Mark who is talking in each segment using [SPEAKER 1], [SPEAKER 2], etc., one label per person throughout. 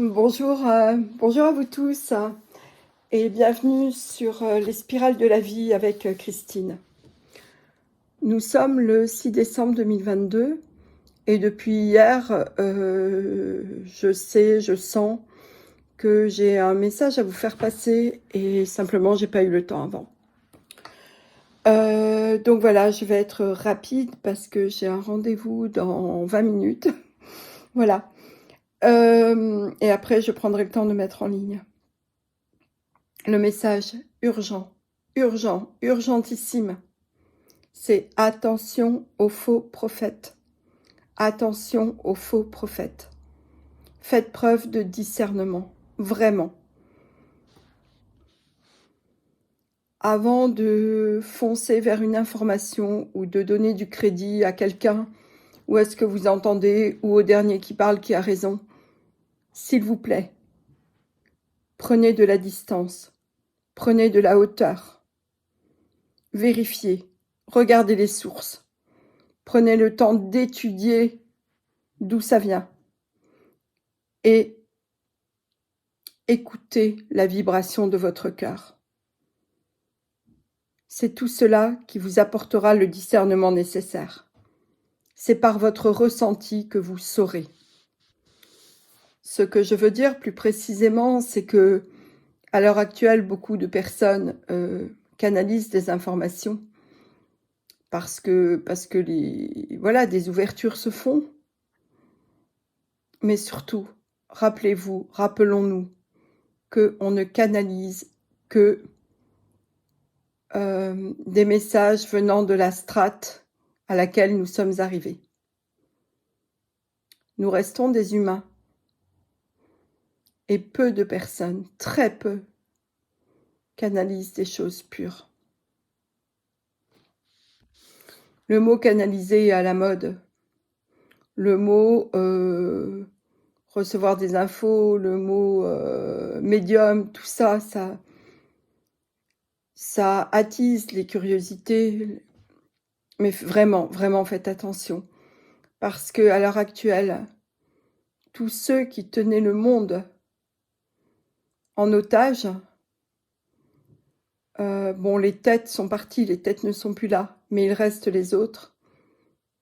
[SPEAKER 1] Bonjour, bonjour à vous tous et bienvenue sur les spirales de la vie avec Christine. Nous sommes le 6 décembre 2022 et depuis hier, je sens que j'ai un message à vous faire passer et simplement j'ai pas eu le temps avant. Donc voilà, je vais être rapide parce que j'ai un rendez-vous dans 20 minutes. Voilà. Et après, je prendrai le temps de mettre en ligne. Le message urgent, urgent, urgentissime, c'est attention aux faux prophètes. Attention aux faux prophètes. Faites preuve de discernement, vraiment. Avant de foncer vers une information ou de donner du crédit à quelqu'un, ou est-ce que vous entendez, ou au dernier qui parle qui a raison, s'il vous plaît, prenez de la distance, prenez de la hauteur, vérifiez, regardez les sources, prenez le temps d'étudier d'où ça vient et écoutez la vibration de votre cœur. C'est tout cela qui vous apportera le discernement nécessaire. C'est par votre ressenti que vous saurez. Ce que je veux dire plus précisément, c'est que à l'heure actuelle, beaucoup de personnes canalisent des informations parce que des ouvertures se font. Mais surtout, rappelons-nous qu'on ne canalise que des messages venant de la strate à laquelle nous sommes arrivés. Nous restons des humains et peu de personnes, très peu, canalisent des choses pures. Le mot canaliser est à la mode. Le mot recevoir des infos, le mot médium, tout ça, ça attise les curiosités. Mais vraiment, vraiment faites attention. Parce que à l'heure actuelle, tous ceux qui tenaient le monde en otage, les têtes sont parties, les têtes ne sont plus là, mais il reste les autres,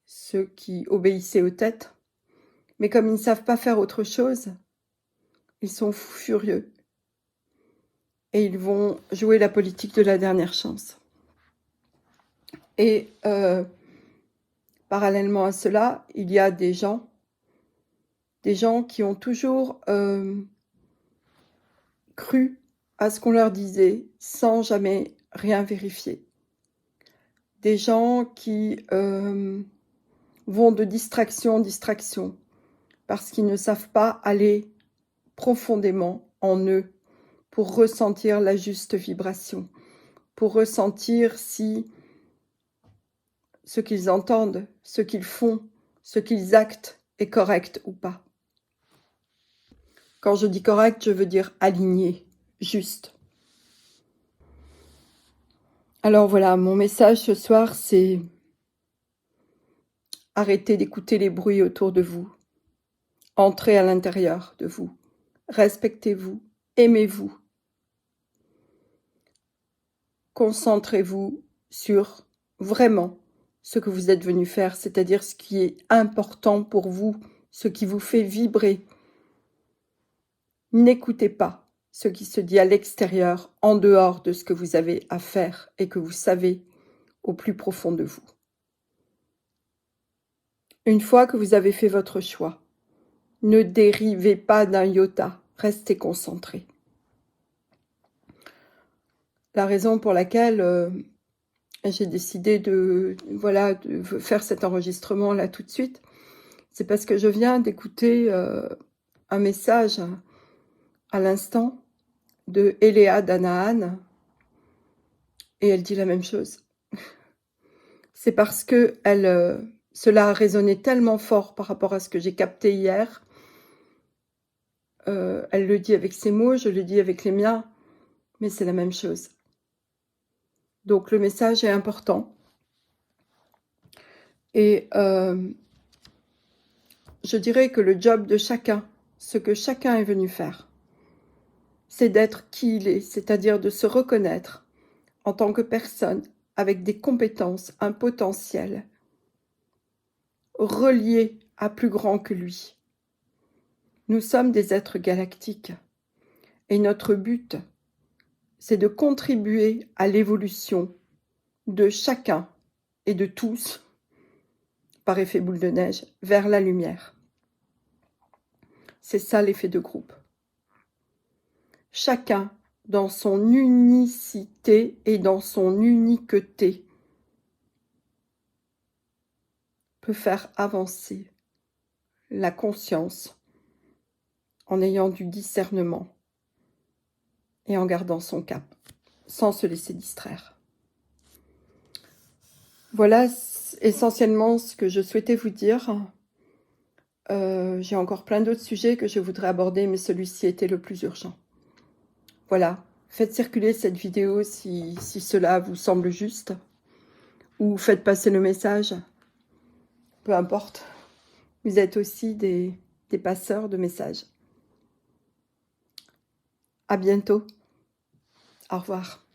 [SPEAKER 1] ceux qui obéissaient aux têtes. Mais comme ils ne savent pas faire autre chose, ils sont fous furieux. Et ils vont jouer la politique de la dernière chance. Et parallèlement à cela, il y a des gens qui ont toujours cru à ce qu'on leur disait sans jamais rien vérifier. Des gens qui vont de distraction en distraction parce qu'ils ne savent pas aller profondément en eux pour ressentir la juste vibration, pour ressentir si ce qu'ils entendent, ce qu'ils font, ce qu'ils actent est correct ou pas. Quand je dis correct, je veux dire aligné, juste. Alors voilà, mon message ce soir, c'est arrêtez d'écouter les bruits autour de vous. Entrez à l'intérieur de vous. Respectez-vous, aimez-vous. Concentrez-vous sur vraiment ce que vous êtes venu faire, c'est-à-dire ce qui est important pour vous, ce qui vous fait vibrer. N'écoutez pas ce qui se dit à l'extérieur, en dehors de ce que vous avez à faire et que vous savez au plus profond de vous. Une fois que vous avez fait votre choix, ne dérivez pas d'un iota, restez concentré. La raison pour laquelle j'ai décidé de faire cet enregistrement là tout de suite, c'est parce que je viens d'écouter un message à l'instant de Eléa Danahan et elle dit la même chose. C'est parce que cela a résonné tellement fort par rapport à ce que j'ai capté hier. Elle le dit avec ses mots, je le dis avec les miens, mais c'est la même chose. Donc le message est important. Et je dirais que le job de chacun, ce que chacun est venu faire. C'est d'être qui il est, c'est-à-dire de se reconnaître en tant que personne avec des compétences, un potentiel, relié à plus grand que lui. Nous sommes des êtres galactiques et notre but, c'est de contribuer à l'évolution de chacun et de tous, par effet boule de neige, vers la lumière. C'est ça l'effet de groupe. Chacun dans son unicité et dans son uniqueté peut faire avancer la conscience en ayant du discernement et en gardant son cap, sans se laisser distraire. Voilà essentiellement ce que je souhaitais vous dire. J'ai encore plein d'autres sujets que je voudrais aborder, mais celui-ci était le plus urgent. Voilà, faites circuler cette vidéo si cela vous semble juste, ou faites passer le message, peu importe. Vous êtes aussi des passeurs de messages. À bientôt. Au revoir.